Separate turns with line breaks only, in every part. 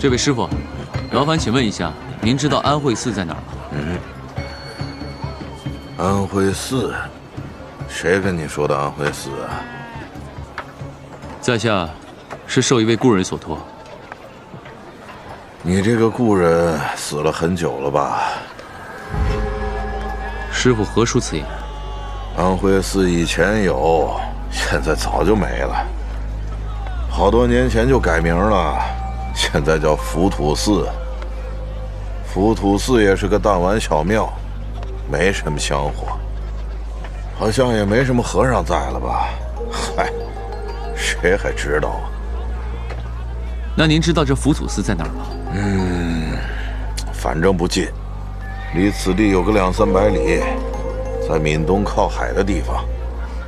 这位师傅，劳烦请问一下，您知道安慧寺在哪儿吗？
安慧寺，谁跟你说的安慧寺啊？
在下是受一位故人所托。
你这个故人死了很久了吧？
师傅何出此言？
安慧寺以前有，现在早就没了。好多年前就改名了，现在叫浮屠寺。浮屠寺也是个弹丸小庙，没什么香火，好像也没什么和尚在了吧？嗨，谁还知道啊？
那您知道这浮屠寺在哪儿吗？
反正不近，离此地有个200-300里，在闽东靠海的地方。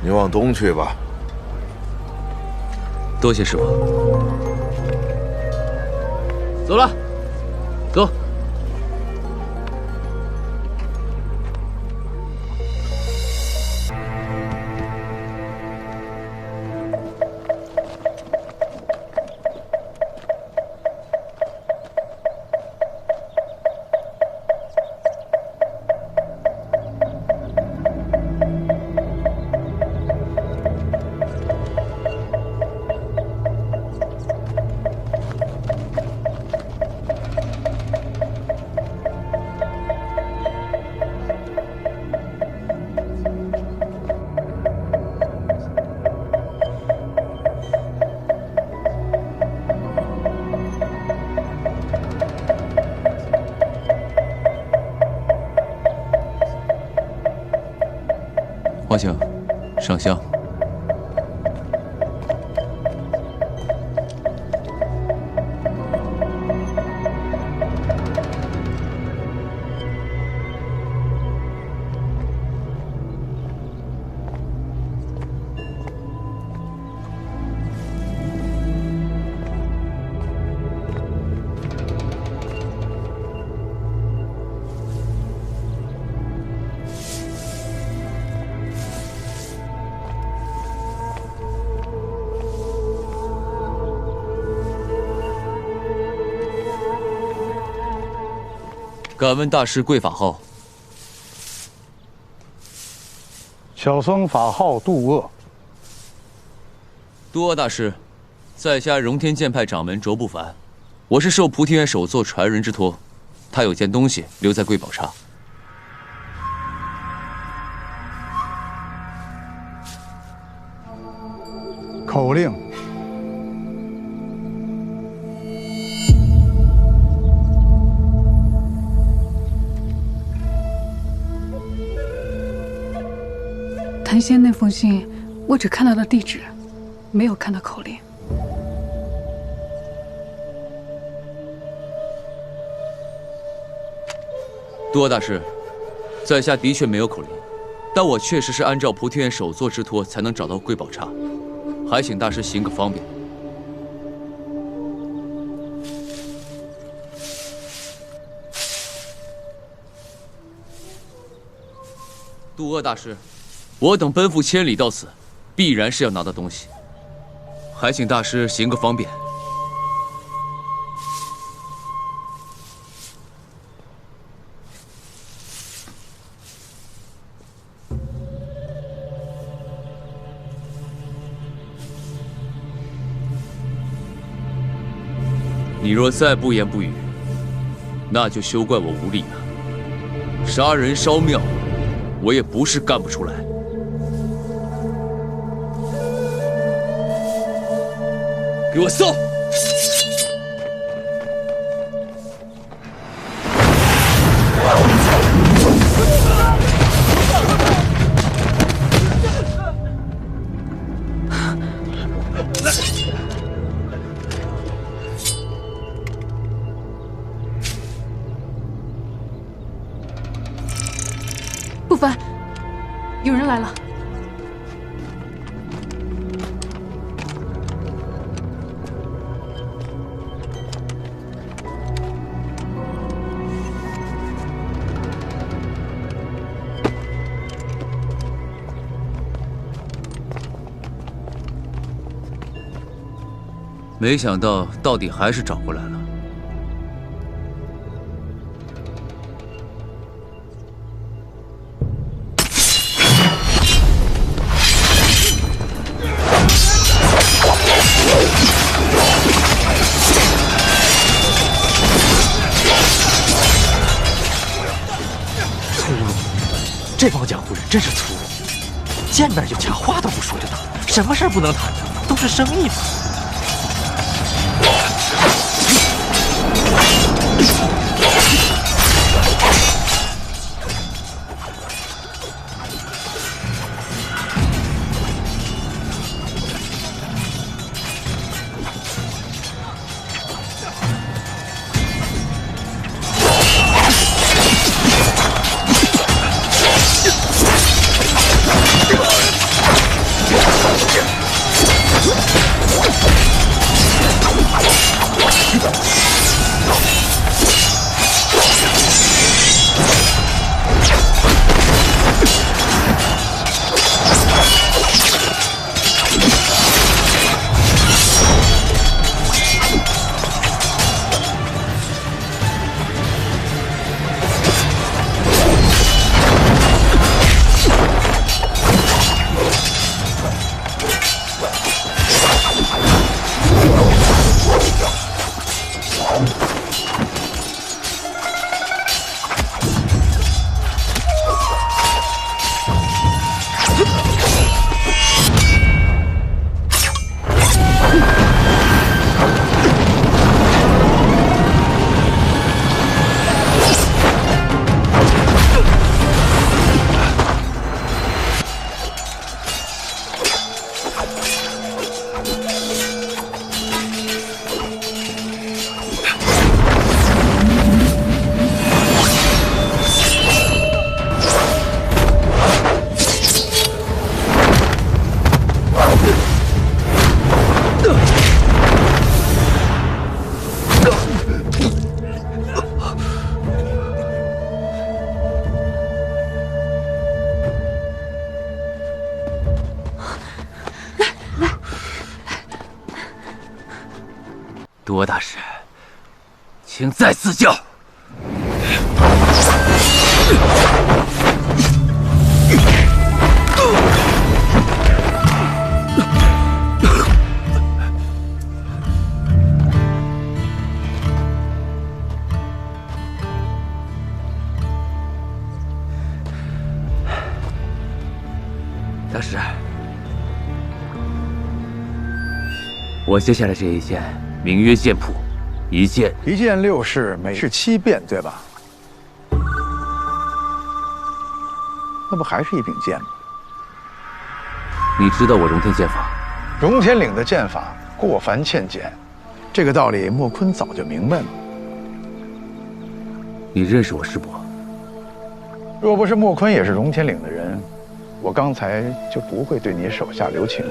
你往东去吧。
多谢师傅。走了，走。花香，上香。敢问大师贵法号？
小僧法号渡厄。
渡厄大师，在下荣天剑派掌门卓不凡，我是受菩提院首座传人之托，他有件东西留在贵宝刹。
口令。
谭仙那封信，我只看到了地址，没有看到口令。
渡厄大师，在下的确没有口令，但我确实是按照菩提院首座之托才能找到贵宝刹，还请大师行个方便。渡厄大师，我等奔赴千里到此，必然是要拿到东西，还请大师行个方便。你若再不言不语，那就休怪我无礼了。杀人烧庙，我也不是干不出来。给我搜！
不凡，有人来了。
没想到，到底还是找回来了。
真是粗鲁，见面就掐，话都不说就打，什么事儿不能谈呢？都是生意嘛。
多大师，请再赐教。大师，我接下来这一剑名曰剑谱，一剑
6式，每式7变，对吧？那不还是一柄剑吗？
你知道我荣天剑法？
荣天岭的剑法过繁欠简，这个道理莫坤早就明白了。
你认识我师伯？
若不是莫坤也是荣天岭的人，我刚才就不会对你手下留情。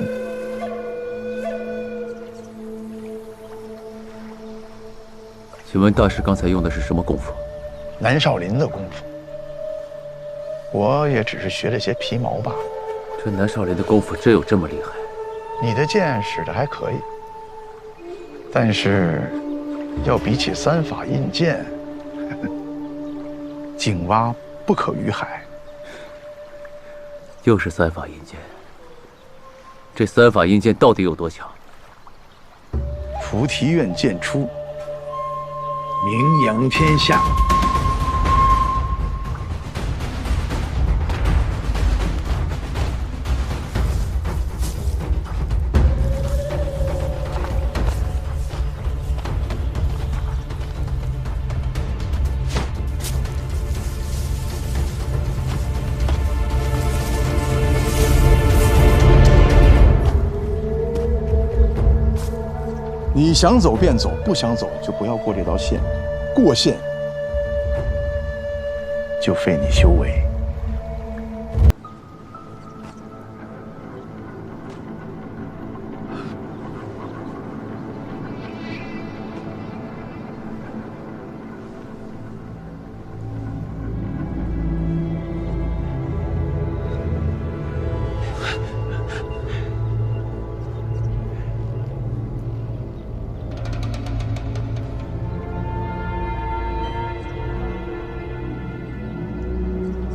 请问大师刚才用的是什么功夫？
南少林的功夫，我也只是学了些皮毛罢了。
这南少林的功夫真有这么厉害？
你的剑使得还可以，但是要比起三法印剑，井蛙不可与海。
又是三法印剑，这三法印剑到底有多强？
菩提院剑出，名扬天下。你想走便走，不想走就不要过这道线，过线就废你修为。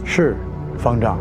是，方丈。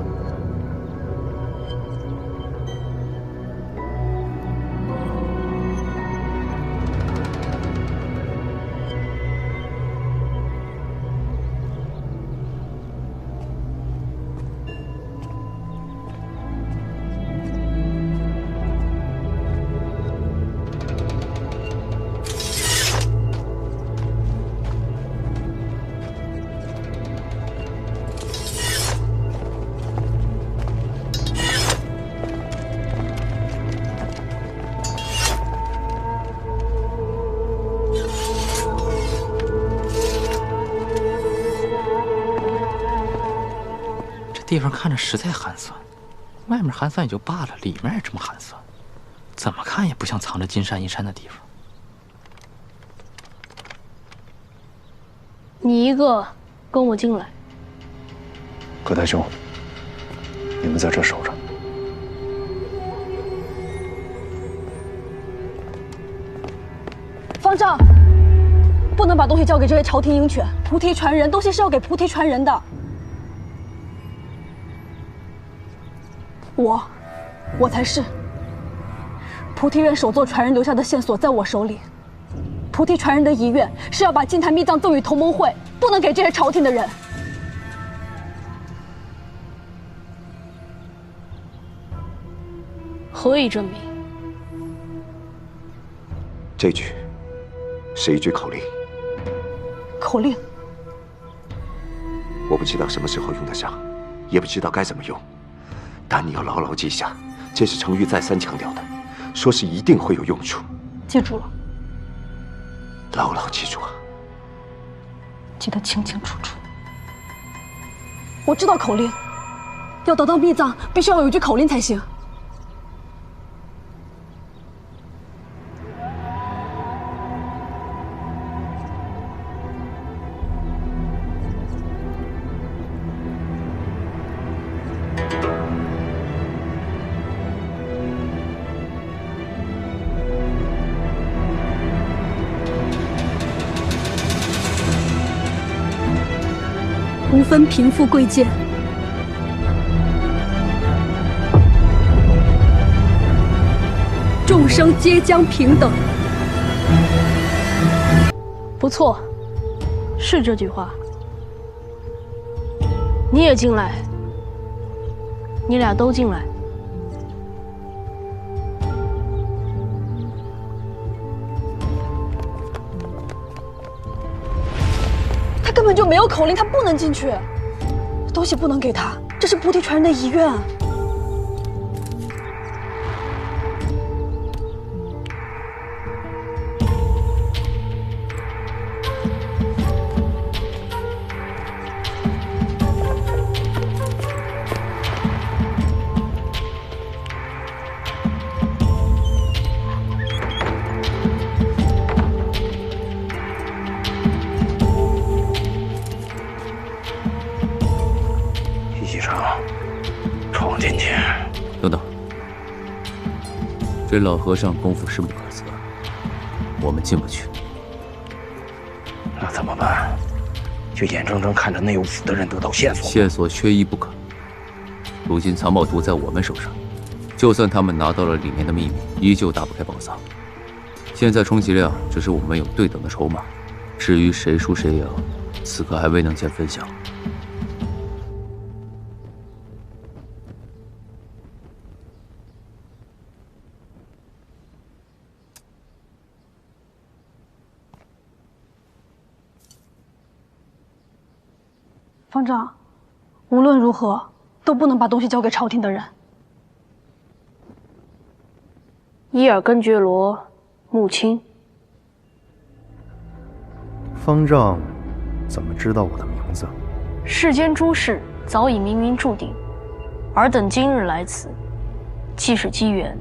地方看着实在寒酸，外面寒酸也就罢了，里面也这么寒酸，怎么看也不像藏着金山银山的地方。
你一个跟我进来。
葛大兄，你们在这守着。
方丈，不能把东西交给这些朝廷鹰犬。菩提传人，东西是要给菩提传人的。我才是。菩提院首座传人留下的线索在我手里。菩提传人的遗愿是要把金坛秘藏赠与同盟会，不能给这些朝廷的人。何以证明？
这句是一句口令。
口令？
我不知道什么时候用得上，也不知道该怎么用，但你要牢牢记下，这是程昱再三强调的，说是一定会有用处。
记住了。
牢牢记住啊！
记得清清楚楚。我知道口令，要得到秘藏，必须要有一句口令才行。无分贫富贵贱，众生皆将平等。不错，是这句话。你也进来，你俩都进来。他根本就没有口令，他不能进去。东西不能给他，这是菩提传人的遗愿。
等等，这老和尚功夫深不可测，我们进不去。
那怎么办？就眼睁睁看着内务府的人得到线索？
线索缺一不可。如今藏宝图在我们手上，就算他们拿到了里面的秘密，依旧打不开宝藏。现在充其量只是我们有对等的筹码，至于谁输谁赢，此刻还未能见分晓。
方丈，无论如何都不能把东西交给朝廷的人。伊尔根觉罗，穆青。
方丈怎么知道我的名字？
世间诸事早已冥冥注定，尔等今日来此，既是机缘，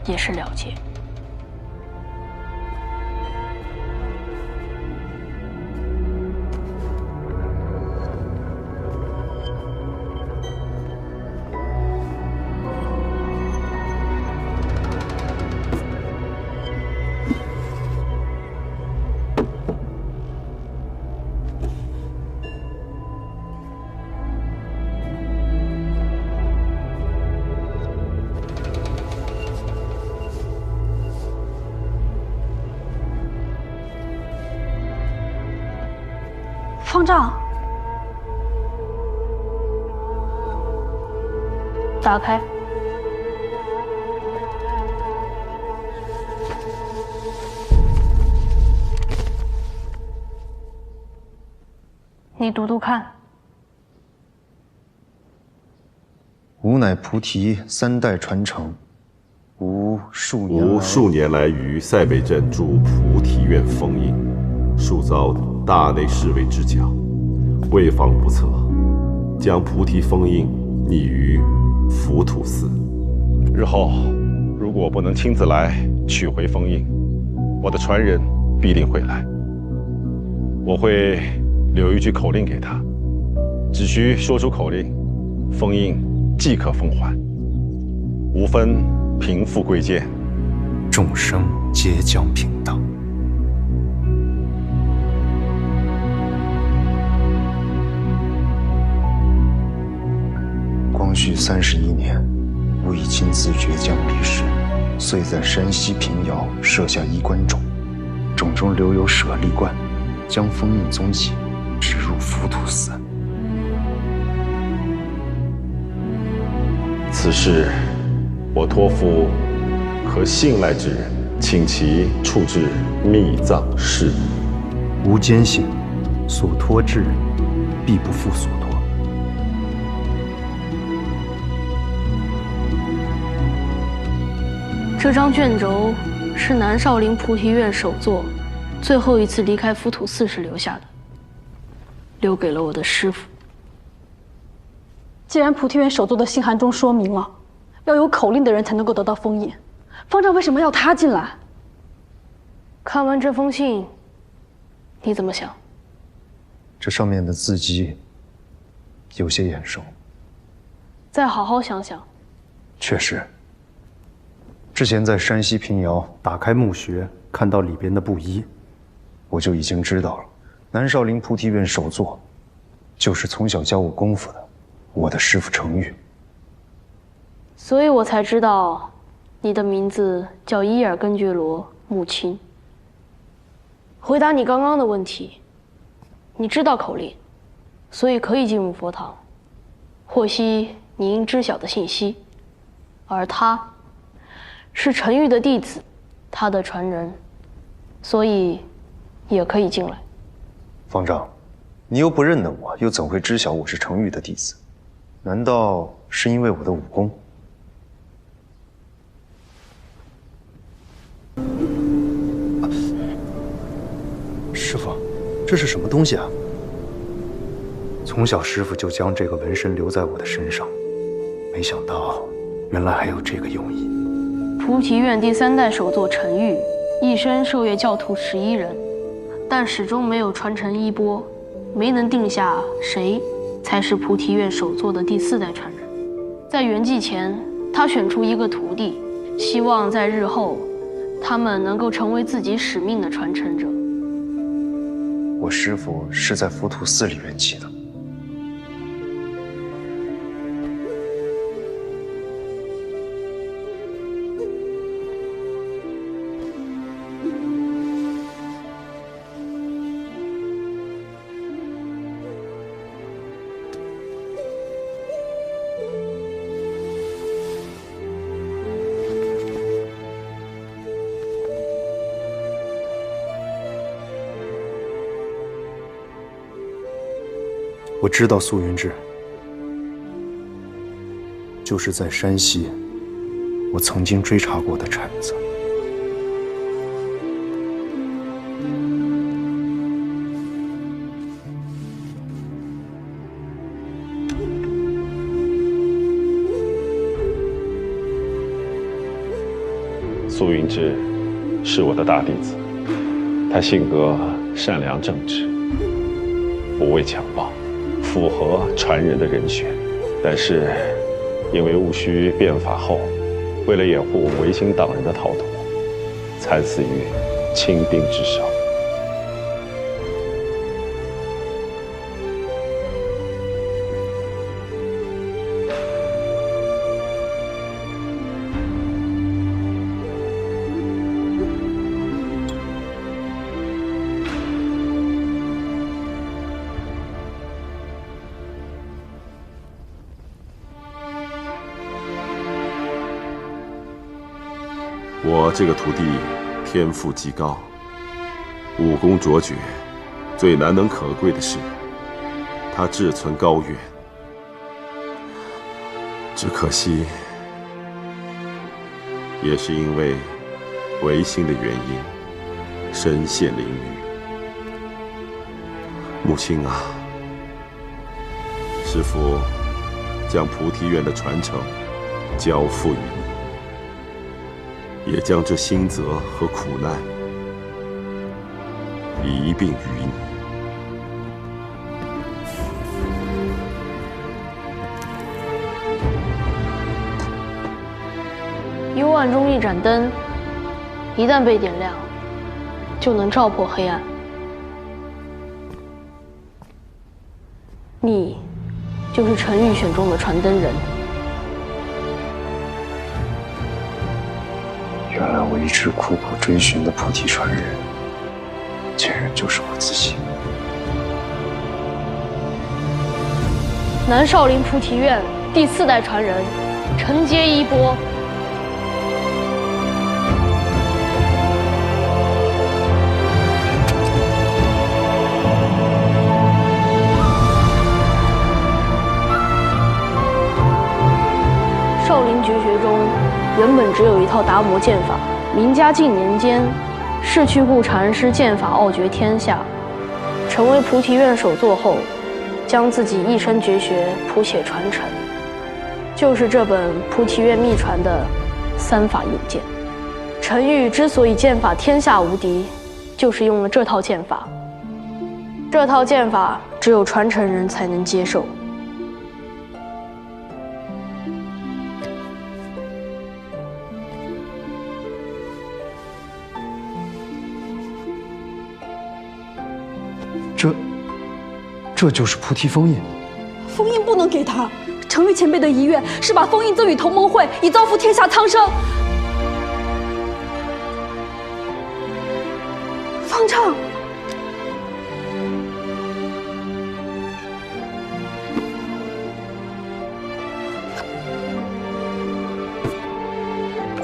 也是了结。方丈，打开。你读读看。
吾乃菩提三代传承，吾数
年来于塞北镇驻菩提院封印，数遭大内侍卫之教，为防不测，将菩提封印匿于浮屠寺。
日后如果我不能亲自来取回封印，我的传人必定会来。我会留一句口令给他，只需说出口令，封印即可奉还，无分贫富贵贱，
众生皆将平等。光绪31年，吾以亲自决将离世，遂在山西平遥设下衣冠冢，冢中留有舍利罐，将封印踪迹植入浮屠寺。
此事我托付可信赖之人，请其处置秘藏事宜。
吾坚信，所托之人必不负所托。
这张卷轴是南少林菩提院首座最后一次离开浮屠寺时留下的，留给了我的师父。
既然菩提院首座的信函中说明了，要有口令的人才能够得到封印，方丈为什么要他进来？
看完这封信，你怎么想？
这上面的字迹有些眼熟。
再好好想想。
确实，之前在山西平遥打开墓穴，看到里边的布衣，我就已经知道了，南少林菩提院首座就是从小教我功夫的我的师父程昱。
所以我才知道你的名字叫伊尔根觉罗木青。回答你刚刚的问题，你知道口令，所以可以进入佛堂，获悉你应知晓的信息，而他是程昱的弟子，他的传人，所以也可以进来。
方丈，你又不认得我，又怎会知晓我是程昱的弟子？难道是因为我的武功？师父，这是什么东西啊？从小师父就将这个纹身留在我的身上，没想到原来还有这个用意。
菩提院第3代首座程昱，一生授业教徒11人，但始终没有传承衣钵，没能定下谁才是菩提院首座的第4代传人。在圆寂前，他选出一个徒弟，希望在日后，他们能够成为自己使命的传承者。
我师父是在浮屠寺里圆寂的。我知道素云志，就是在山西，我曾经追查过的铲子。
苏云志是我的大弟子，他性格善良正直，不畏强暴，符合传人的人选。但是因为戊戌变法后，为了掩护维新党人的逃脱，惨死于清兵之手。
我这个徒弟天赋极高，武功卓绝，最难能可贵的是，他志存高远。只可惜，也是因为违心的原因，身陷囹圄。母亲啊，是师傅将菩提院的传承交付于你，也将这辛责和苦难一并于你。
幽暗中一盏灯，一旦被点亮，就能照破黑暗。你就是陈玉选中的传灯人。
原来我一直苦苦追寻的菩提传人，竟然就是我自己。
南少林菩提院第4代传人陈阶衣钵。少林绝学中原本只有一套达摩剑法，明嘉靖年间，释去护禅师剑法傲绝天下，成为菩提院首座后，将自己一身绝学谱写传承，就是这本菩提院秘传的3法印剑。陈玉之所以剑法天下无敌，就是用了这套剑法。这套剑法只有传承人才能接受。
这就是菩提封印。
封印不能给他，程玉前辈的遗愿是把封印赠予同盟会，以造福天下苍生。方丈，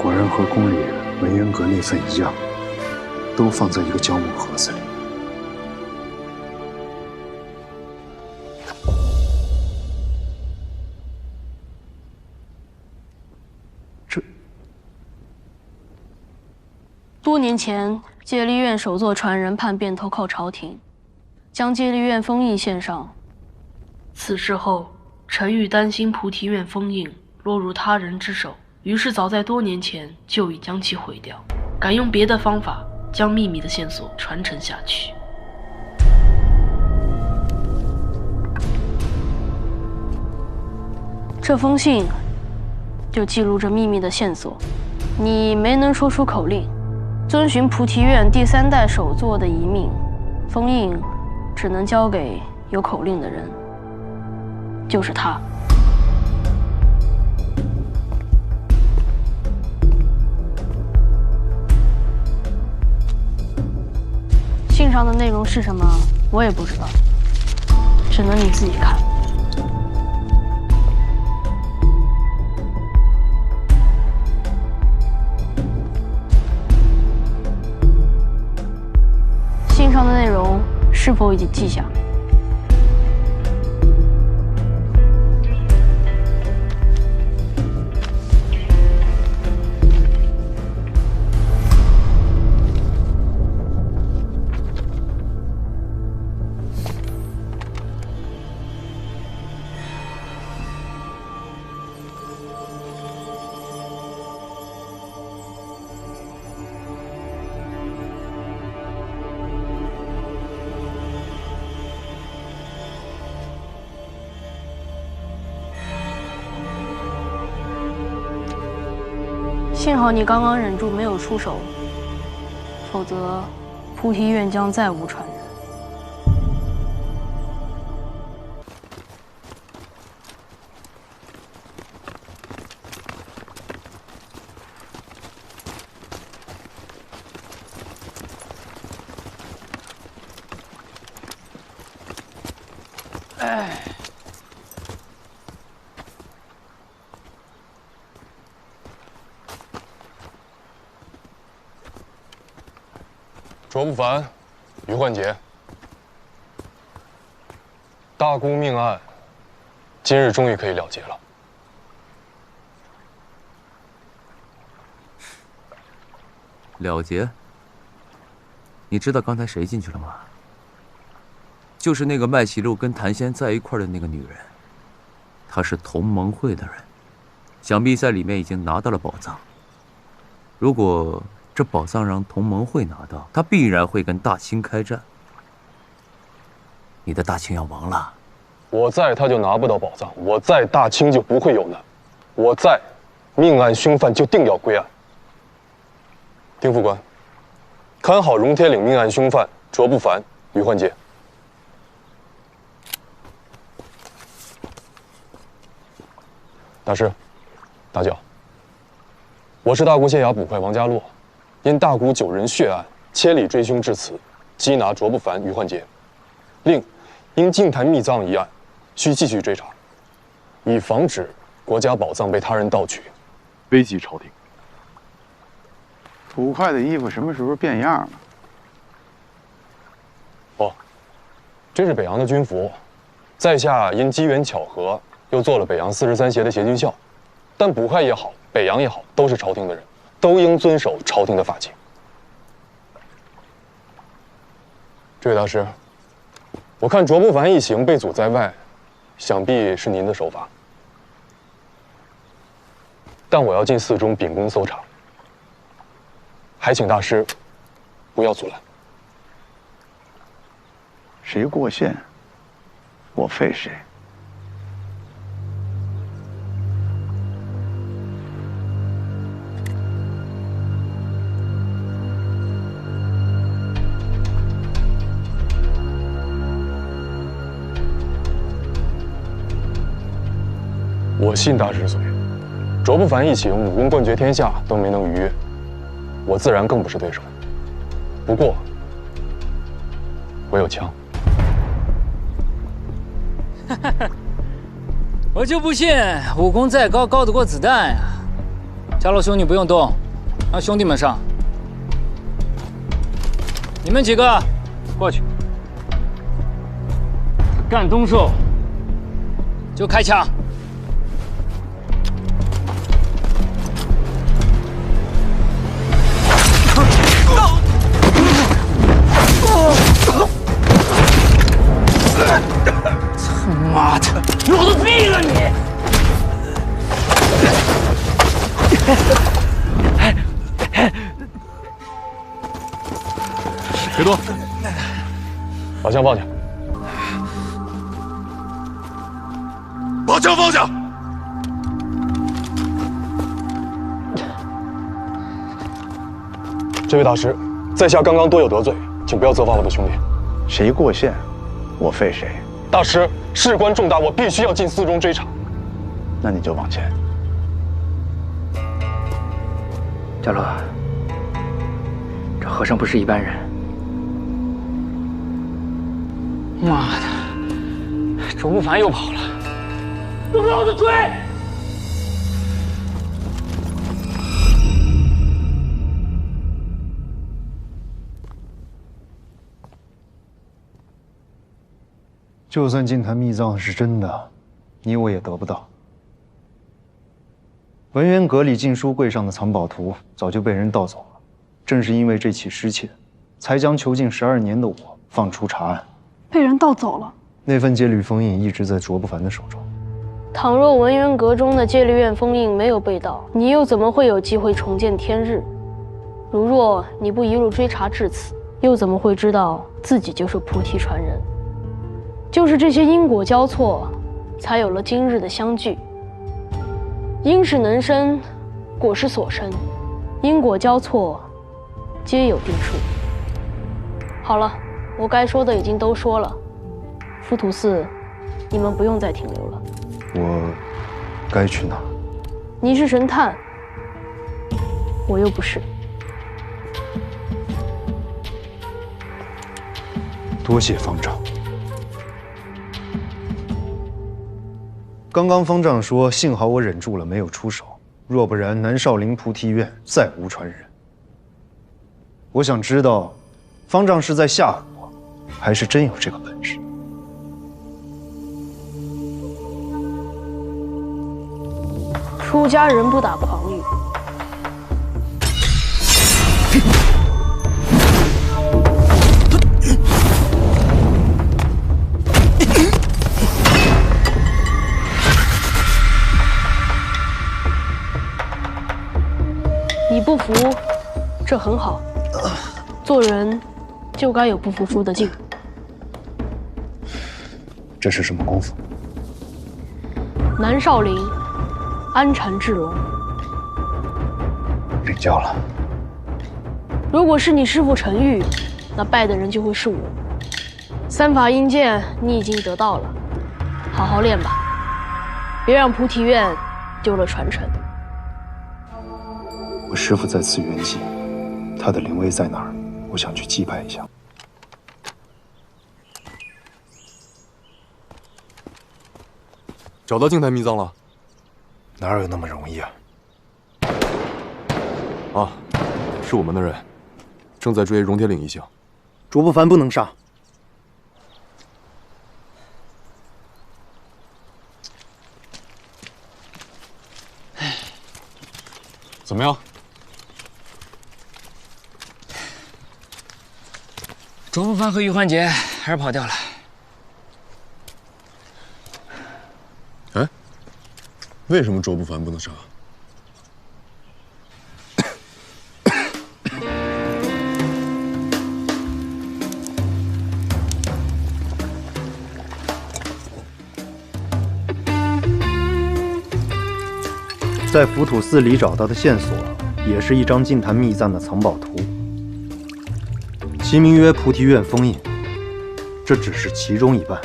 果然和宫里文渊阁那份一样，都放在一个胶木盒子里。
多年前，戒律院首座传人叛变投靠朝廷，将戒律院封印献上。此事后，陈玉担心菩提院封印落入他人之手，于是早在多年前就已将其毁掉，改用别的方法将秘密的线索传承下去。这封信就记录着秘密的线索，你没能说出口令。遵循菩提院第3代首座的遗命，封印只能交给有口令的人，就是他。信上的内容是什么，我也不知道，只能你自己看。信上的内容是否已经记下？幸好你刚刚忍住没有出手，否则菩提院将再无传人。
卓不凡、于焕杰，大姑命案，今日终于可以了结了。
了结？你知道刚才谁进去了吗？就是那个麦喜路跟谭仙在一块的那个女人。他是同盟会的人，想必在里面已经拿到了宝藏。如果这宝藏让同盟会拿到，他必然会跟大清开战。你的大清要亡了。
我在，他就拿不到宝藏；我在，大清就不会有难；我在，命案凶犯就定要归案。丁副官，看好荣天岭命案凶犯卓不凡、于焕杰。大师，大脚，我是大沽县衙捕快王家洛，因大沽9人血案千里追凶至此，缉拿卓不凡、于焕杰。另因净坛密藏一案，需继续追查，以防止国家宝藏被他人盗取，危及朝廷。
捕快的衣服什么时候变样了？
哦，这是北洋的军服，在下因机缘巧合又做了北洋43协的协军校，但捕快也好，北洋也好，都是朝廷的人，都应遵守朝廷的法纪。这位大师，我看卓不凡一行被阻在外，想必是您的手法，但我要进寺中秉公搜查，还请大师不要阻拦。
谁过线，我废谁。
我信大师所言，卓不凡一行武功冠绝天下都没能逾越，我自然更不是对手。不过，我有枪。
我就不信武功再高，高得过子弹呀！家洛兄，你不用动，让兄弟们上。你们几个过去，干动手就开枪。妈的，老子毙了你！
别动，把枪放下。
把枪放下！
这位大师，在下刚刚多有得罪，请不要责罚我的兄弟。
谁过线，我废谁。
大师，事关重大，我必须要进寺中追查。
那你就往前。
家洛，这和尚不是一般人。
妈的，卓不凡又跑了，都给老子追！
就算净坛密藏是真的，你我也得不到。文渊阁里禁书柜上的藏宝图早就被人盗走了，正是因为这起失窃，才将囚禁12年的我放出查案。
被人盗走了？
那份戒律封印一直在卓不凡的手中。
倘若文渊阁中的戒律院封印没有被盗，你又怎么会有机会重见天日？如若你不一路追查至此，又怎么会知道自己就是菩提传人？就是这些因果交错，才有了今日的相聚。因事能生，果是所生，因果交错，皆有定数。好了，我该说的已经都说了。浮屠寺，你们不用再停留了。
我该去哪？
你是神探，我又不是。
多谢方丈。刚刚方丈说，幸好我忍住了，没有出手，若不然南少林菩提院再无传人。我想知道，方丈是在吓唬我，还是真有这个本事？
出家人不打诳语。这很好。做人就该有不服输的劲。
这是什么功夫？
南少林，安禅智龙。
领教了。
如果是你师父陈玉，那拜的人就会是我。三法印鉴你已经得到了，好好练吧，别让菩提院丢了传承。
我师父在次元界，他的灵位在哪儿？我想去祭拜一下。
找到净坛秘藏了？
哪有那么容易啊？
啊，是我们的人，正在追荣铁岭一行。
卓不凡不能杀。
怎么样？
卓不凡和玉环姐还是跑掉了。
哎，为什么卓不凡不能杀？
在浮屠寺里找到的线索，也是一张净坛秘藏的藏宝图，其名曰菩提院封印。这只是其中一半，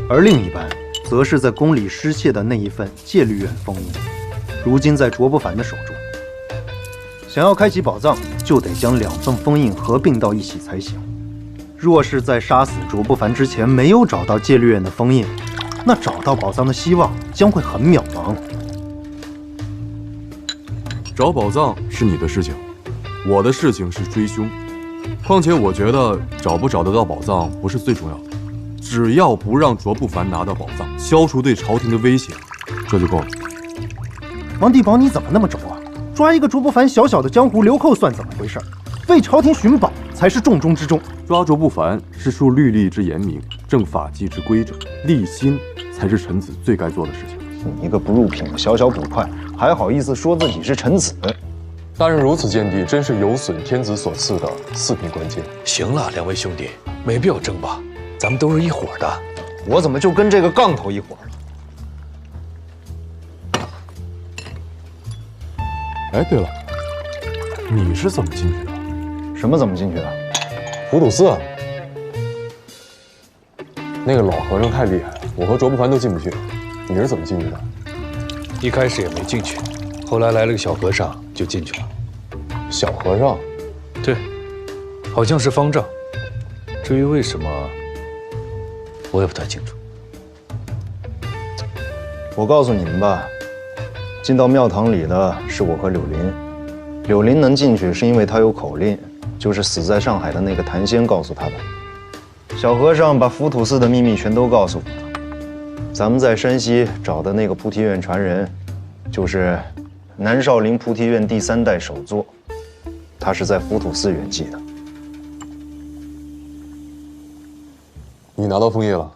而另一半，则是在宫里失窃的那一份戒律院封印，如今在卓不凡的手中。想要开启宝藏，就得将两份封印合并到一起才行。若是在杀死卓不凡之前没有找到戒律院的封印，那找到宝藏的希望将会很渺茫。
找宝藏是你的事情，我的事情是追凶。况且我觉得找不找得到宝藏不是最重要的，只要不让卓不凡拿到宝藏，消除对朝廷的威胁，这就够了。
王地保，你怎么那么轴啊？抓一个卓不凡小小的江湖流寇算怎么回事？为朝廷寻宝才是重中之重。
抓卓不凡是树律例之严明，正法纪之规整，立心才是臣子最该做的事情。
你一个不入品的小小捕快，还好意思说自己是臣子？
大人如此见地，真是有损天子所赐的4品官阶。
行了，两位兄弟，没必要争吧，咱们都是一伙的。
我怎么就跟这个杠头一伙了？
哎，对了，你是怎么进去的？
什么怎么进去的？
浮屠寺。那个老和尚太厉害了，我和卓不凡都进不去。你是怎么进去的？
一开始也没进去，后来来了个小和尚就进去了。
小和尚？
对，好像是方丈。至于为什么，我也不太清楚。
我告诉你们吧，进到庙堂里的是我和柳林。柳林能进去是因为他有口令，就是死在上海的那个谭仙告诉他的。小和尚把浮屠寺的秘密全都告诉我了。咱们在山西找的那个菩提院传人，就是南少林菩提院第3代首座，他是在浮屠寺圆寂的。
你拿到封印了？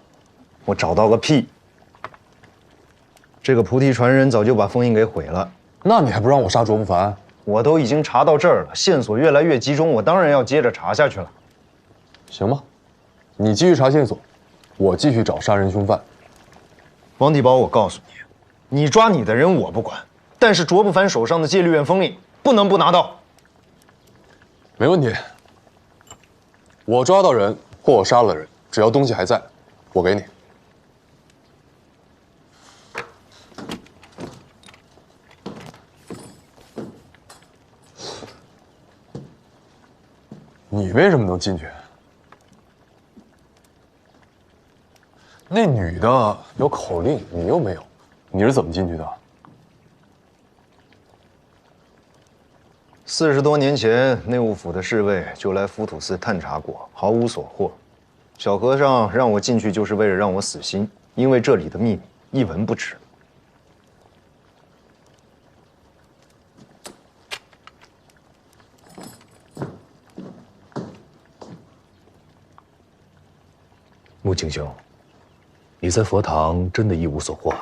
我找到个屁！这个菩提传人早就把封印给毁了。
那你还不让我杀卓不凡？
我都已经查到这儿了，线索越来越集中，我当然要接着查下去了。
行吧，你继续查线索，我继续找杀人凶犯。
王地保，我告诉你，你抓你的人我不管，但是卓不凡手上的戒律院封印不能不拿到。
没问题，我抓到人或我杀了人，只要东西还在，我给你。你为什么能进去？那女的有口令，你又没有，你是怎么进去的
？40多年前，内务府的侍卫就来浮屠寺探查过，毫无所获。小和尚让我进去，就是为了让我死心，因为这里的秘密一文不值。
穆青兄，你在佛堂真的一无所获？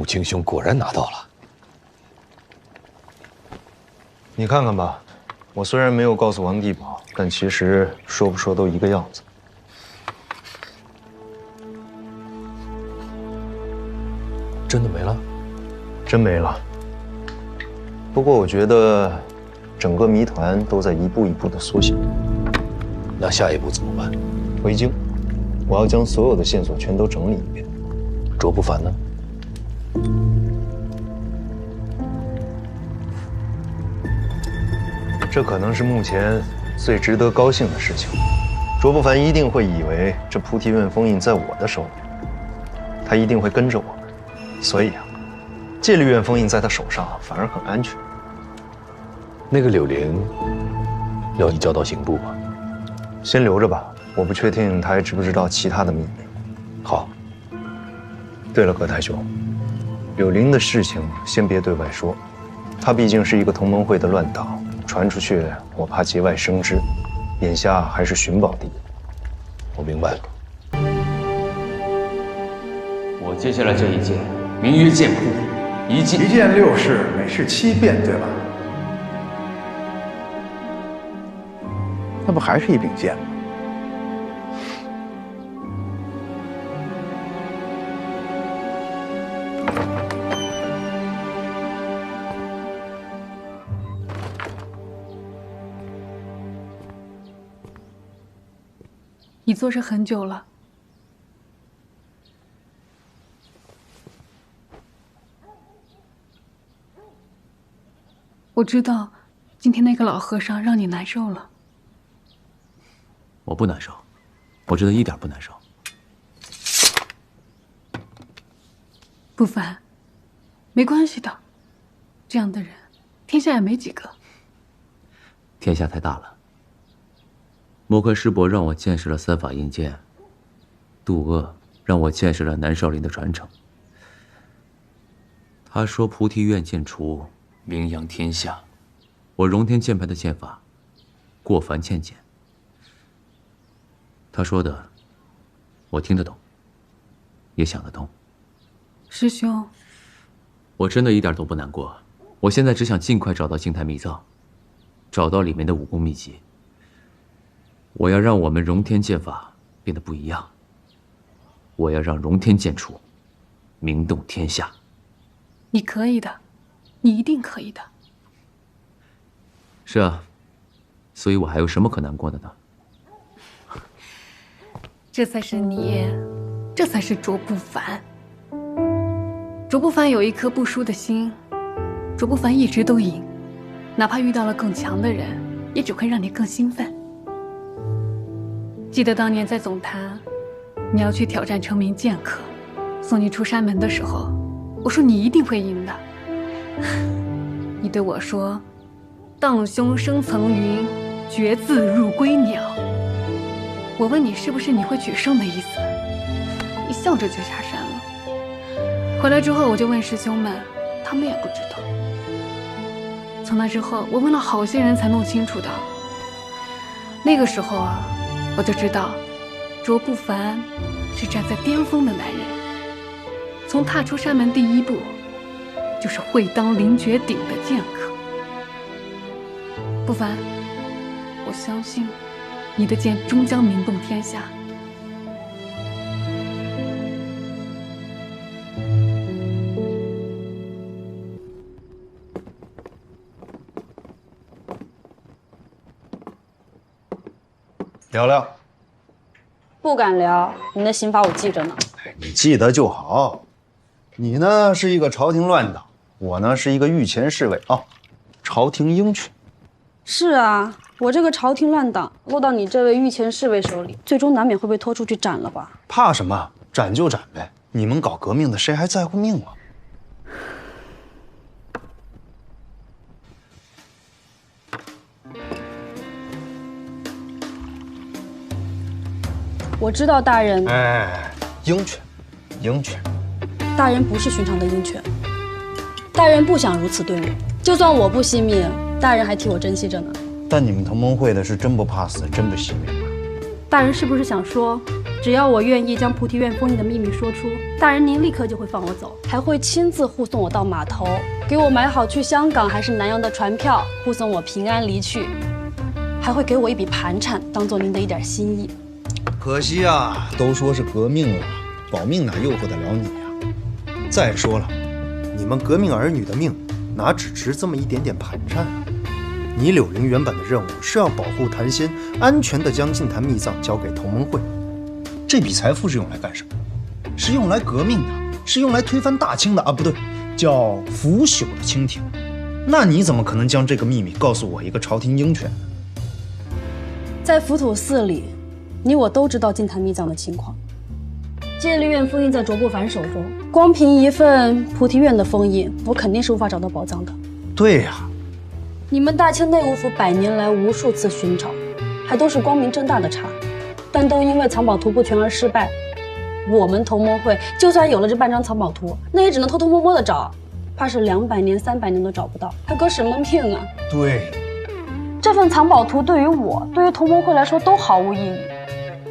穆青兄果然拿到了。
你看看吧，我虽然没有告诉王地宝，但其实说不说都一个样子。
真的没了？
真没了。不过我觉得，整个谜团都在一步一步的缩小。
那下一步怎么办？
回京，我要将所有的线索全都整理一遍。
卓不凡呢？
这可能是目前最值得高兴的事情。卓不凡一定会以为这菩提院封印在我的手里，他一定会跟着我们。所以啊，戒律院封印在他手上反而很安全。
那个柳玲，要你交到刑部吗？
先留着吧，我不确定他还知不知道其他的秘密。
好。
对了，葛太兄，柳玲的事情先别对外说，他毕竟是一个同盟会的乱党，传出去我怕节外生枝。眼下还是寻宝第一。
我明白了。
我接下来这一剑，名曰剑谱，一剑
6式，每式7变，对吧？那不还是一柄剑吗？
你做这很久了。我知道，今天那个老和尚让你难受了。
我不难受，我真的一点不难受。
不烦，没关系的，这样的人，天下也没几个。
天下太大了。莫克师伯让我见识了3法印剑，杜鄂让我见识了南少林的传承。他说菩提院剑除，名扬天下。我荣天剑派的剑法，过凡欠剑。他说的，我听得懂，也想得通。
师兄，
我真的一点都不难过。我现在只想尽快找到净坛秘藏，找到里面的武功秘籍。我要让我们荣天剑法变得不一样。我要让荣天剑除，名动天下。
你可以的，你一定可以的。
是啊，所以我还有什么可难过的呢？
这才是你，这才是卓不凡。卓不凡有一颗不输的心，卓不凡一直都赢，哪怕遇到了更强的人，也只会让你更兴奋。记得当年在总坛，你要去挑战成名剑客，送你出山门的时候，我说你一定会赢的。你对我说：“荡胸生层云，决眦入归鸟。”我问你是不是你会取胜的意思，你笑着就下山了。回来之后我就问师兄们，他们也不知道。从那之后，我问了好些人才弄清楚的。那个时候啊，我就知道，卓不凡是站在巅峰的男人。从踏出山门第一步，就是会当凌绝顶的剑客。不凡，我相信你的剑终将名动天下。
聊聊，
不敢聊，你的刑法我记着呢。
你记得就好。你呢是一个朝廷乱党，我呢是一个御前侍卫啊，朝廷鹰犬。
是啊，我这个朝廷乱党落到你这位御前侍卫手里，最终难免会被拖出去斩了吧？
怕什么？斩就斩呗。你们搞革命的，谁还在乎命啊？
我知道大人，
哎，鹰犬，鹰犬。
大人不是寻常的鹰犬，大人不想如此对我。就算我不惜命，大人还替我珍惜着呢。
但你们同盟会的是真不怕死，真不惜命啊！
大人是不是想说，只要我愿意将菩提院封印的秘密说出，大人您立刻就会放我走，还会亲自护送我到码头，给我买好去香港还是南洋的船票，护送我平安离去，还会给我一笔盘缠，当做您的一点心意。
可惜啊，都说是革命了，保命哪诱惑得了你呀？再说了，你们革命儿女的命，哪只值这么一点点盘缠啊？你柳林原本的任务是要保护谭仙，安全地将净坛秘藏交给同盟会。这笔财富是用来干什么？是用来革命的，是用来推翻大清的啊，不对，叫腐朽的清廷。那你怎么可能将这个秘密告诉我一个朝廷鹰犬呢？
在浮屠寺里，你我都知道净坛秘藏的情况。戒律院封印在卓不凡手中，光凭一份菩提院的封印，我肯定是无法找到宝藏的。
对呀，
你们大清内务府100年来无数次寻找，还都是光明正大的查，但都因为藏宝图不全而失败。我们同盟会就算有了这半张藏宝图，那也只能偷偷摸摸的找，怕是200年、300年都找不到，还革什么命啊？
对，
这份藏宝图对于我，对于同盟会来说都毫无意义，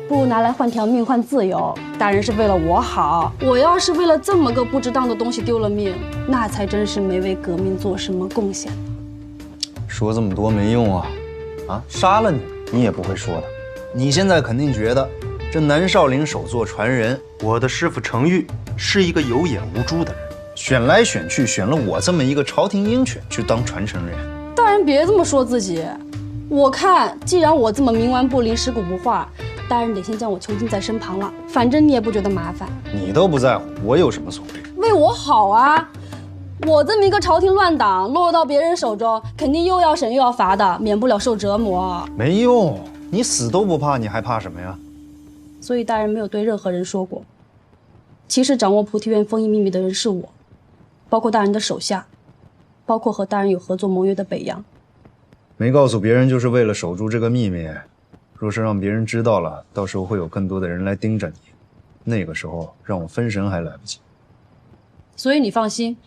不如拿来换条命，换自由。大人是为了我好，我要是为了这么个不值当的东西丢了命，那才真是没为革命做什么贡献。
说这么多没用啊！杀了你也不会说的。你现在肯定觉得这南少林首座传人，我的师傅程昱是一个有眼无珠的人，选来选去选了我这么一个朝廷鹰犬去当传承人。
大人别这么说自己，我看既然我这么冥顽不灵、尸骨不化，大人得先将我囚禁在身旁了。反正你也不觉得麻烦，
你都不在乎，我有什么所谓？
为我好啊！我这么一个朝廷乱党，落入到别人手中，肯定又要审又要罚的，免不了受折磨。
没用，你死都不怕，你还怕什么呀？
所以大人没有对任何人说过，其实掌握菩提院封印秘密的人是我，包括大人的手下，包括和大人有合作盟约的北洋。
没告诉别人，就是为了守住这个秘密。若是让别人知道了，到时候会有更多的人来盯着你，那个时候让我分神还来不及。
所以你放心，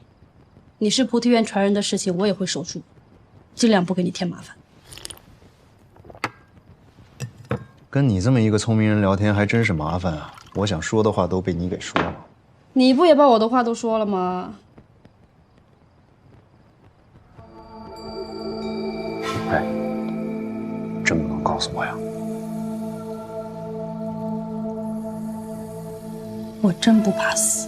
你是菩提院传人的事情我也会守住，尽量不给你添麻烦。
跟你这么一个聪明人聊天还真是麻烦啊！我想说的话都被你给说了。
你不也把我的话都说了吗？
哎，真不能告诉我呀？
我真不怕死。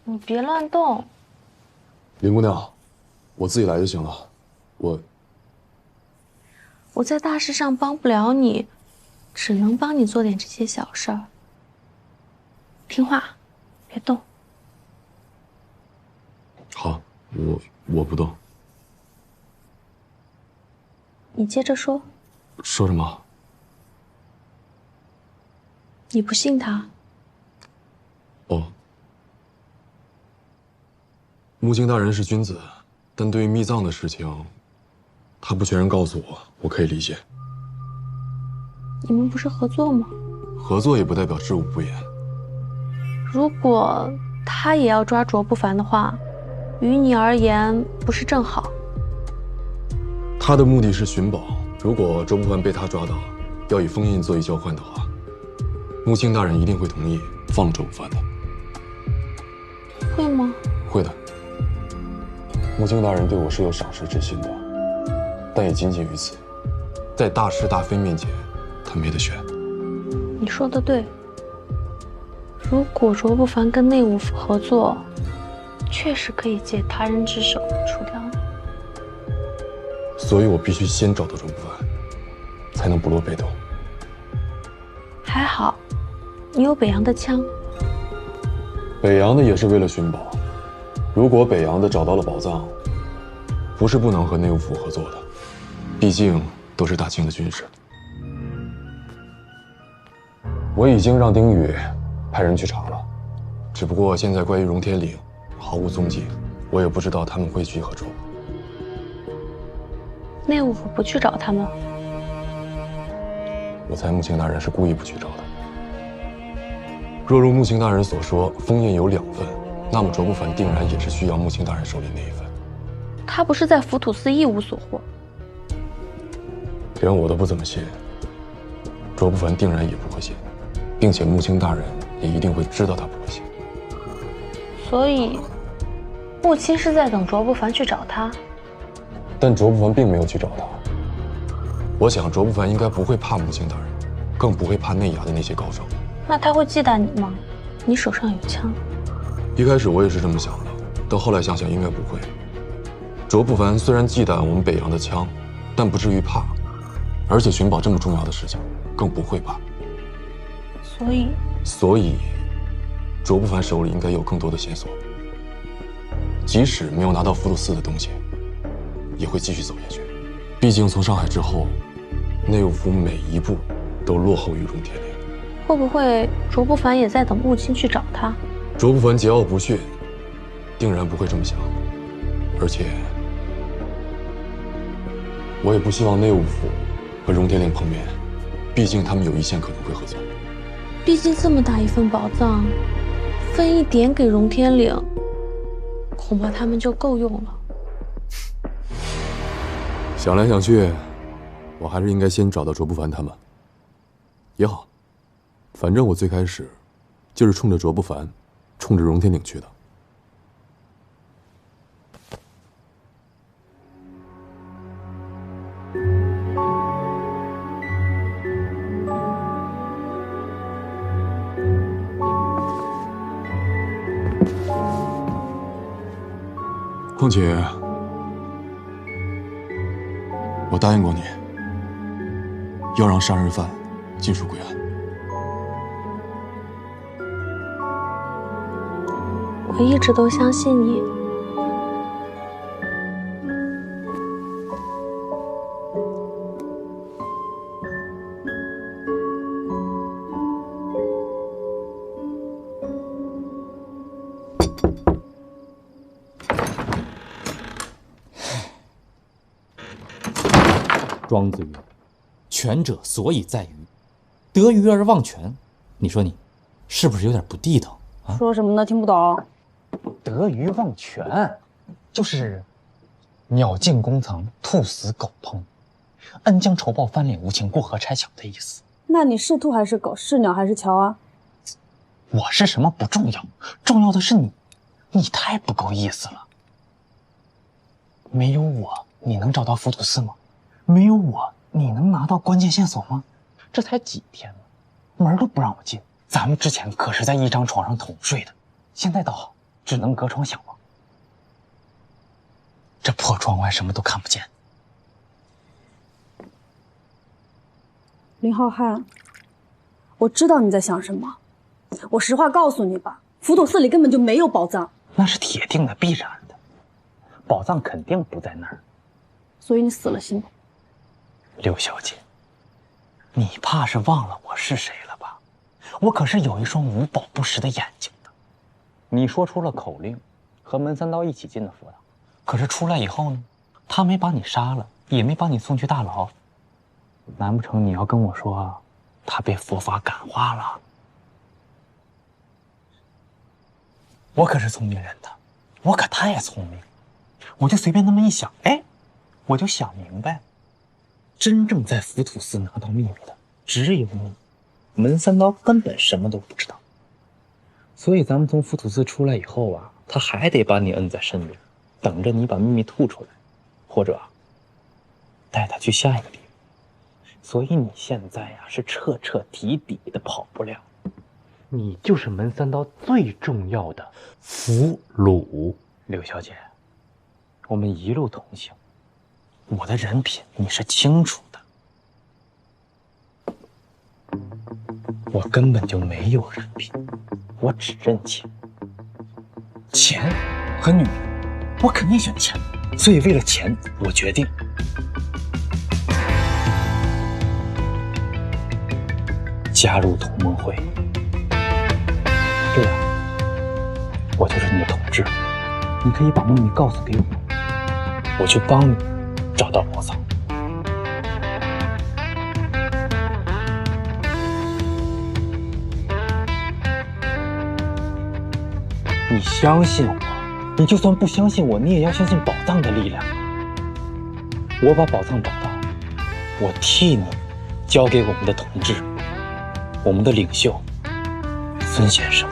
你别乱动。
林姑娘，我自己来就行了。
我在大事上帮不了你，只能帮你做点这些小事儿。听话，别动。
好，我不动。
你接着说。
说什么？
你不信他？
哦。木青大人是君子，但对于秘藏的事情，他不全然告诉我，我可以理解。
你们不是合作吗？
合作也不代表知无不言。
如果他也要抓卓不凡的话，于你而言不是正好？
他的目的是寻宝，如果卓不凡被他抓到，要以封印作为交换的话，木青大人一定会同意放卓不凡的。
会吗？
会的。木青大人对我是有赏识之心的，但也仅仅于此。在大是大非面前，他没得选。
你说的对。如果卓不凡跟内务府合作，确实可以借他人之手除掉你。
所以我必须先找到卓不凡，才能不落被动。
还好，你有北洋的枪。
北洋的也是为了寻宝。如果北洋的找到了宝藏，不是不能和内务府合作的，毕竟都是大清的军事。我已经让丁宇派人去查了，只不过现在关于荣天岭毫无踪迹，我也不知道他们会去何处。
内务府不去找他们？
我猜木青大人是故意不去找的。若如穆青大人所说，封印有2份，那么卓不凡定然也是需要穆青大人手里那一份。
他不是在浮屠寺一无所获？
连我都不怎么信，卓不凡定然也不会信，并且穆青大人也一定会知道他不会信。
所以，穆青是在等卓不凡去找他。
但卓不凡并没有去找他。我想卓不凡应该不会怕穆青大人，更不会怕内衙的那些高手。
那他会忌惮你吗？你手上有枪。
一开始我也是这么想的，但后来想想应该不会。卓不凡虽然忌惮我们北洋的枪，但不至于怕，而且寻宝这么重要的事情，更不会怕。所以，卓不凡手里应该有更多的线索。即使没有拿到浮屠寺的东西，也会继续走下去。毕竟从上海之后，内务府每一步都落后于荣天令。
会不会卓不凡也在等穆青去找他？
卓不凡桀骜不驯，定然不会这么想。而且，我也不希望内务府和荣天令碰面，毕竟他们有一线可能会合作。
毕竟这么大一份宝藏，分一点给荣天令，恐怕他们就够用了。
想来想去，我还是应该先找到卓不凡他们。也好，反正我最开始就是冲着卓不凡，冲着荣天岭去的。况且，我答应过你，要让杀人犯尽数归案。
我一直都相信你。
庄子曰：“权者所以在于得鱼而忘权。”你说你是不是有点不地道啊？
说什么呢？听不懂。
得鱼忘权，就是鸟尽弓藏，兔死狗烹，恩将仇报，翻脸无情，过河拆桥的意思。
那你是兔还是狗？是鸟还是桥啊？
我是什么不重要，重要的是你，你太不够意思了。没有我，你能找到浮屠寺吗？没有我，你能拿到关键线索吗？这才几天了，门都不让我进。咱们之前可是在一张床上同睡的，现在倒好，只能隔窗相望。这破窗外什么都看不见。
林浩瀚，我知道你在想什么。我实话告诉你吧，浮屠寺里根本就没有宝藏。
那是铁定的，必然的，宝藏肯定不在那儿。
所以你死了心吗？
刘小姐，你怕是忘了我是谁了吧？我可是有一双无宝不实的眼睛的。你说出了口令，和门三刀一起进的佛堂，可是出来以后呢，他没把你杀了，也没把你送去大牢。难不成你要跟我说，他被佛法感化了？我可是聪明人的，我可太聪明，我就随便那么一想，哎，我就想明白了。真正在浮屠寺拿到秘密的只有你，门三刀根本什么都不知道。所以咱们从浮屠寺出来以后啊，他还得把你摁在身边，等着你把秘密吐出来，或者带他去下一个地方。所以你现在呀，是彻彻底底的跑不了，你就是门三刀最重要的俘虏。刘小姐，我们一路同行，我的人品你是清楚的，我根本就没有人品，我只认钱。钱和女人，我肯定选钱，所以为了钱，我决定加入同盟会。对啊，我就是你的统治，你可以把秘密告诉给我，我去帮你找到宝藏。你相信我，你就算不相信我，你也要相信宝藏的力量。我把宝藏找到，我替你交给我们的同志，我们的领袖孙先生。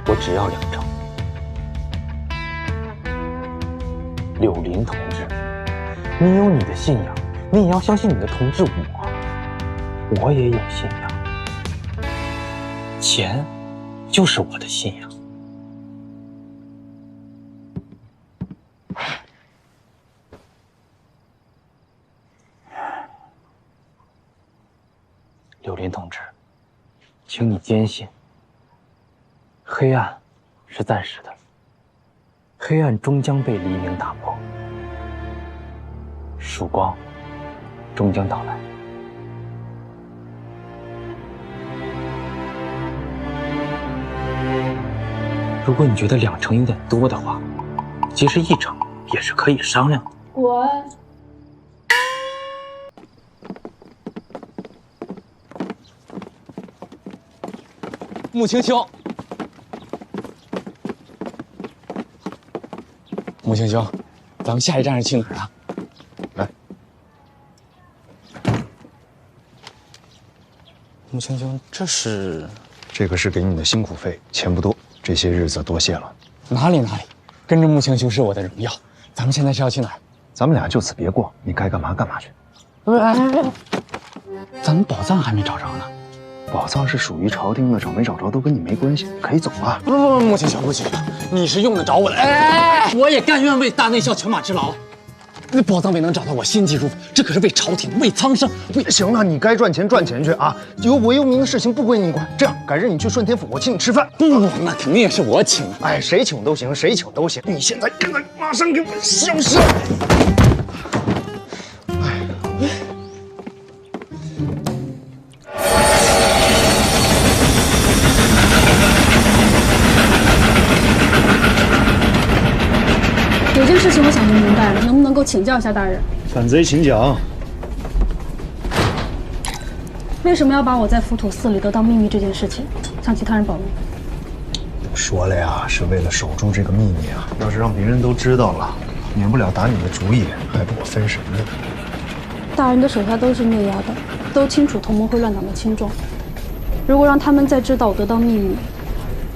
我只要2成。柳林同志，你有你的信仰，你也要相信你的同志我也有信仰。钱就是我的信仰。柳林同志，请你坚信，黑暗是暂时的，黑暗终将被黎明打破，曙光终将到来。如果你觉得2成有点多的话，其实1成也是可以商量的。
我
穆青兄，穆青兄，咱们下一站是去哪儿啊？
来，
穆青兄，这
个是给你的辛苦费，钱不多，这些日子多谢了。
哪里，跟着穆青兄是我的荣耀。咱们现在是要去哪儿？
咱们俩就此别过，你该干嘛干嘛去。
咱们宝藏还没找着呢。
宝藏是属于朝廷的，找没找着都跟你没关系，可以走了。
不，穆青兄，不行，你是用得着我的。我也甘愿为大内校犬马之劳。那宝藏未能找到，我心急如焚，这可是为朝廷、为苍生、为……
行了，你该赚钱赚钱去啊！有我有名的事情不归你管。这样，改日你去顺天府，我请你吃饭。
不，那肯定也是我请。
哎，谁请都行，谁请都行。你现在给我马上给我消失！
有件事情我想不明白，能不能够请教一下大人？
反贼请讲。
为什么要把我在浮屠寺里得到秘密这件事情向其他人保密？
我说了呀，是为了守住这个秘密啊！要是让别人都知道了，免不了打你的主意，还不我分神呢。
大人的手下都是内衙的，都清楚同盟会乱党的轻重。如果让他们再知道我得到秘密，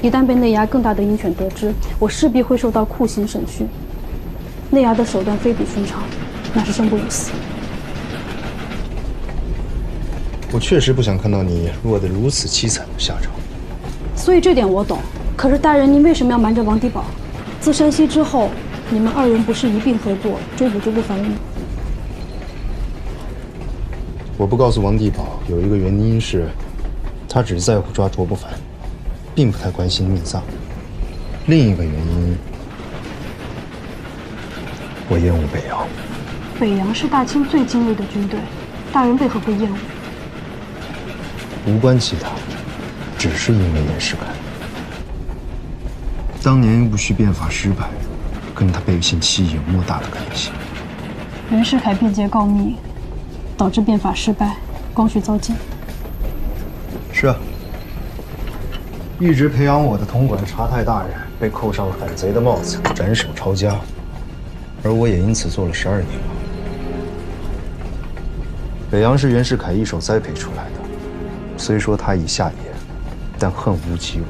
一旦被内衙更大的鹰犬得知，我势必会受到酷刑审讯。内衙的手段非比寻常，那是生不如死。
我确实不想看到你落得如此凄惨的下场。
所以这点我懂。可是大人，您为什么要瞒着王迪宝？自山西之后，你们2人不是一并合作追捕卓不凡了吗？
我不告诉王地宝，有一个原因是，他只在乎抓卓不凡，并不太关心命丧。另一个原因，我厌恶北洋。
北洋是大清最精锐的军队，大人为何会厌恶？
无关其他，只是因为袁世凯。当年戊戌变法失败，跟他背信弃义有莫大的关系。
袁世凯逼节告密，导致变法失败，光绪遭禁。
是啊，一直培养我的统管察太大人被扣上了反贼的帽子，斩首抄家，而我也因此做了12年了。北洋是袁世凯一手栽培出来的，虽说他已下野，但恨无及无。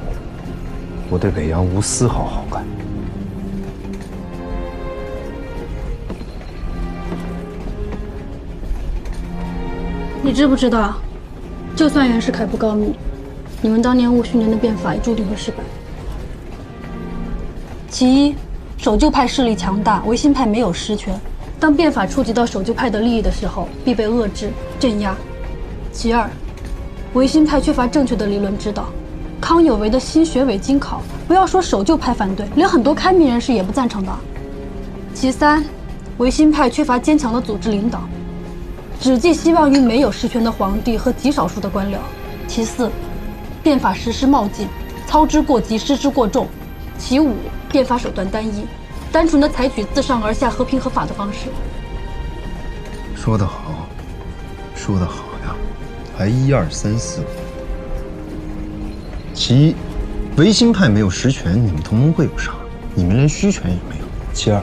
我对北洋无丝毫好感。
你知不知道，就算袁世凯不告密，你们当年戊戌年的变法也注定会失败。其一，守旧派势力强大，维新派没有实权。当变法触及到守旧派的利益的时候，必被遏制、镇压。其二，维新派缺乏正确的理论指导，康有为的新学伪经考，不要说守旧派反对，连很多开明人士也不赞成的。其三，维新派缺乏坚强的组织领导，只寄希望于没有实权的皇帝和极少数的官僚。其四，变法实施冒进，操之过急，失之过重。其五，变法手段单一，单纯的采取自上而下、和平合法的方式。
说得好，说得好呀，还1、2、3、4、5。其一，维新派没有实权，你们同盟会有啥？你们连虚权也没有。其二，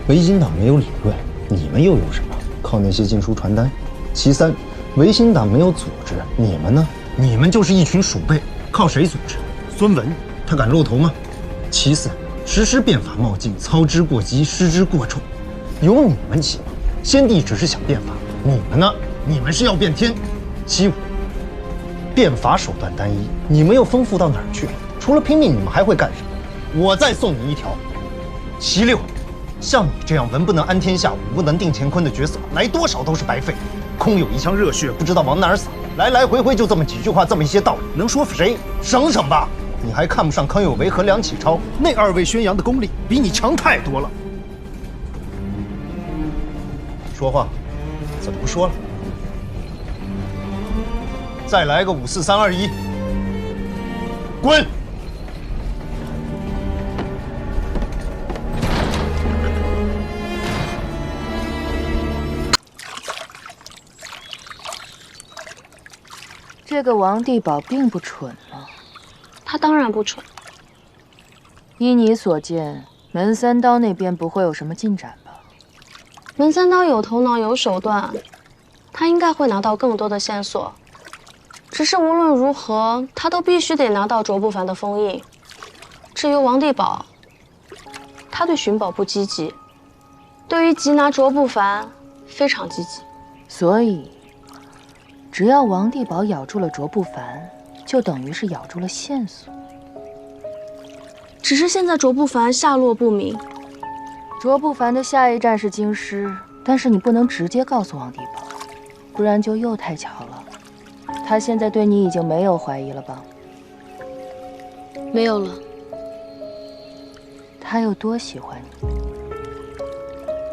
维新党没有理论，你们又有什么？靠那些禁书传单。其三，维新党没有组织，你们呢？你们就是一群鼠辈，靠谁组织？孙文，他敢露头吗？其四，实施变法冒进，操之过急，失之过重，有你们急吗？先帝只是想变法，你们呢？你们是要变天。其五，变法手段单一，你们又丰富到哪儿去了？除了拼命，你们还会干什么？我再送你一条。其六，像你这样文不能安天下，武不能定乾坤的角色，来多少都是白费，空有一腔热血，不知道往哪儿撒，来来回回就这么几句话，这么一些道理，能说服谁？省省吧！你还看不上康有为和梁启超？那二位宣扬的功力比你强太多了。说话，怎么不说了？再来个5、4、3、2、1，滚！
这个王地保并不蠢了。
他当然不蠢。
依你所见，门三刀那边不会有什么进展吧？
门三刀有头脑有手段，他应该会拿到更多的线索。只是无论如何，他都必须得拿到卓不凡的封印。至于王地保，他对寻宝不积极，对于缉拿卓不凡非常积极。
所以，只要王地保咬住了卓不凡，就等于是咬住了线索。
只是现在卓不凡下落不明。
卓不凡的下一站是京师，但是你不能直接告诉王地保，不然就又太巧了。他现在对你已经没有怀疑了吧？
没有了。
他有多喜欢你？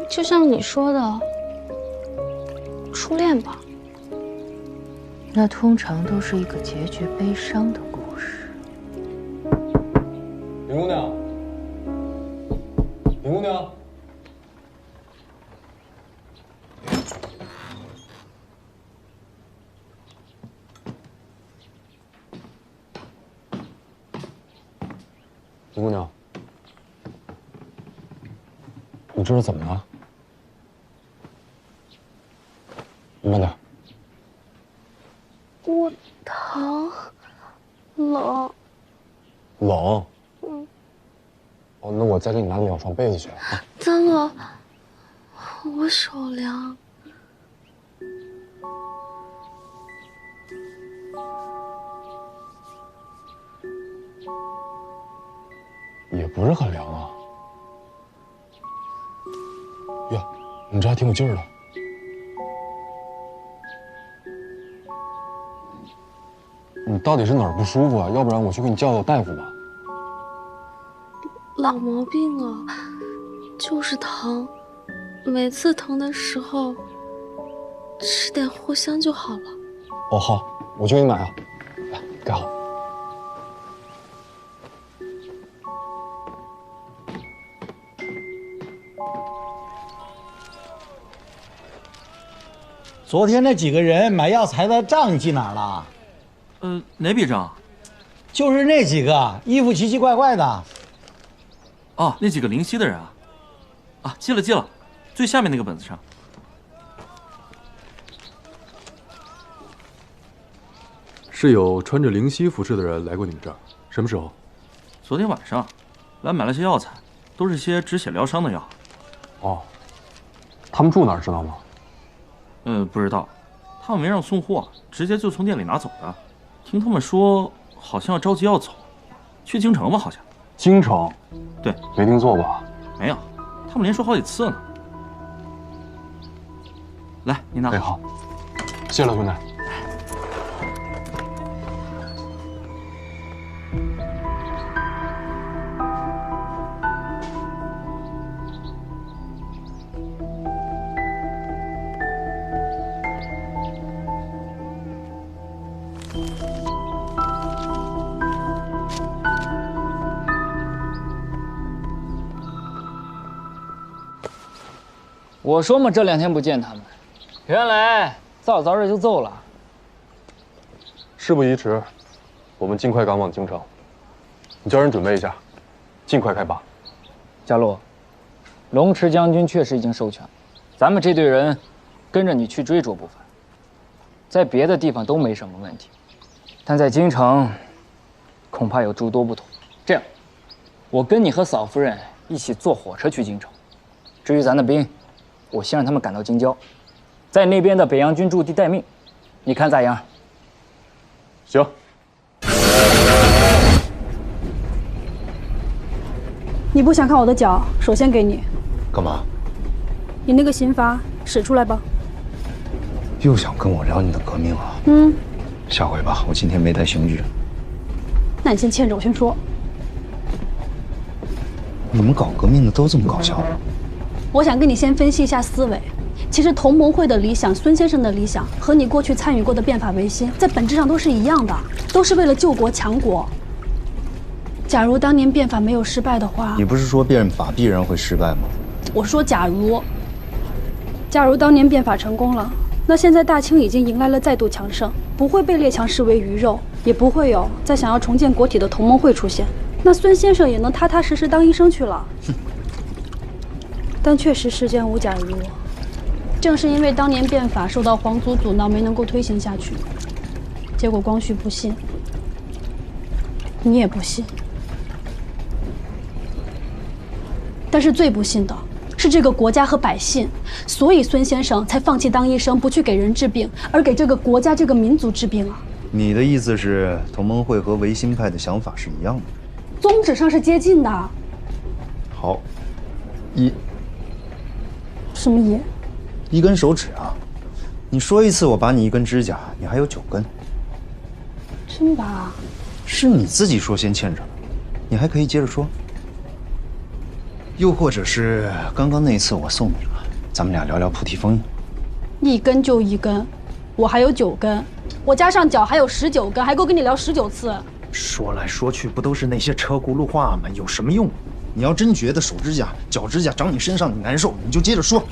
就像你说的，初恋吧。
那通常都是一个结局悲伤的故事。
林姑娘，林姑娘，林姑娘，你这是怎么了？你慢点。
我疼，冷。
冷。哦，那我再给你拿2床被子去啊。
真的，我手凉。
也不是很凉啊。呀，你这还挺有劲儿的。你到底是哪儿不舒服啊？要不然我去给你叫大夫吧。
老毛病了，就是疼。每次疼的时候，吃点藿香就好了。
哦，好，我去给你买啊。来，盖好。
昨天那几个人买药材的账你记哪儿了？
哪笔账？
就是那几个衣服奇奇怪怪的。
哦，那几个灵犀的人啊。啊，记了，最下面那个本子上。
是有穿着灵犀服饰的人来过你们这儿，什么时候？
昨天晚上，来买了些药材，都是些止血疗伤的药。
哦，他们住哪儿知道吗？
不知道，他们没让送货，直接就从店里拿走的。听他们说，好像要着急要走，去京城吧，好像。
京城？
对，
没听错吧？
没有，他们连说好几次呢。来，你拿。
哎，好，谢了，兄弟。
我说嘛，这2天不见他们，原来早早的就走了。
事不宜迟，我们尽快赶往京城。你叫人准备一下，尽快开拔。
佳洛，龙池将军确实已经授权，咱们这队人跟着你去追卓不凡，在别的地方都没什么问题，但在京城恐怕有诸多不同。这样，我跟你和嫂夫人一起坐火车去京城。至于咱的兵，我先让他们赶到京郊，在那边的北洋军驻地待命，你看咋样？
行。
你不想看我的脚，首先给你。
干嘛？
你那个刑罚使出来吧。
又想跟我聊你的革命啊？下回吧，我今天没带刑具。
那你先欠着，我先说。
你们搞革命的都这么搞笑？
我想跟你先分析一下思维。其实同盟会的理想，孙先生的理想，和你过去参与过的变法维新，在本质上都是一样的，都是为了救国强国。假如当年变法没有失败的话，
你不是说变法必然会失败吗？
我说假如当年变法成功了，那现在大清已经迎来了再度强盛，不会被列强视为鱼肉，也不会有再想要重建国体的同盟会出现，那孙先生也能踏踏实实当医生去了。但确实世间无假如，正是因为当年变法受到皇族阻挠，没能够推行下去，结果光绪不信，你也不信。但是最不幸的是这个国家和百姓，所以孙先生才放弃当医生，不去给人治病，而给这个国家、这个民族治病啊！
你的意思是，同盟会和维新派的想法是一样的？
宗旨上是接近的。
好，一。
什么一？
一根手指啊！你说一次，我拔你一根指甲，你还有9根。
真拔？
是你自己说先欠着的，你还可以接着说。又或者是刚刚那一次我送你了，咱们俩聊聊菩提风。
一根就一根，我还有9根，我加上脚还有19根，还够跟你聊19次。
说来说去不都是那些车轱辘话吗？有什么用？你要真觉得手指甲、脚指甲长你身上你难受，你就接着说。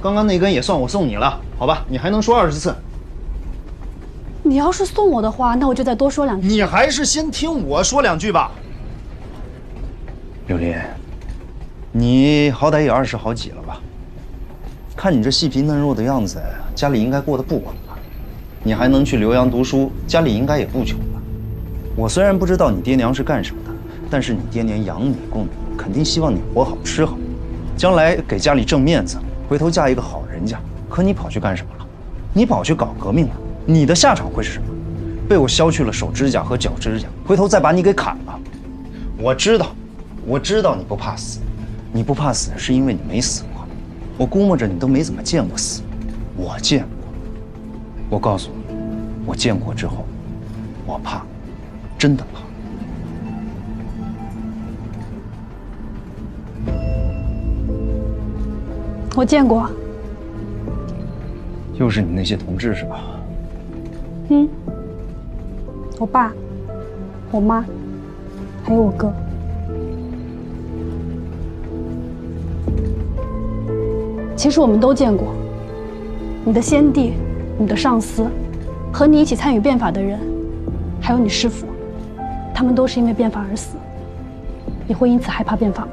刚刚那根也算我送你了，好吧？你还能说20次。
你要是送我的话，那我就再多说2句。
你还是先听我说2句吧。刘林，你好歹也20好几了吧？看你这细皮嫩肉的样子，家里应该过得不稳吧？你还能去留洋读书，家里应该也不穷吧？我虽然不知道你爹娘是干什么的，但是你爹娘养你供你，肯定希望你活好吃好，将来给家里挣面子，回头嫁一个好人家。可你跑去干什么了？你跑去搞革命了，你的下场会是什么？被我削去了手指甲和脚指甲，回头再把你给砍了。我知道你不怕死。你不怕死是因为你没死过，我估摸着你都没怎么见过死，我见过。我告诉你，我见过之后，我怕，真的怕。
我见过。
又是你那些同志是吧？
我爸、我妈，还有我哥。其实我们都见过，你的先帝、你的上司，和你一起参与变法的人，还有你师父，他们都是因为变法而死。你会因此害怕变法吗？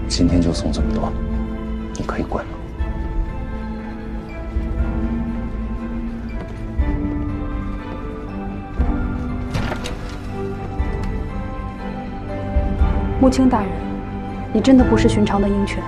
今天就送这么多，你可以滚了。
穆青大人，你真的不是寻常的鹰犬。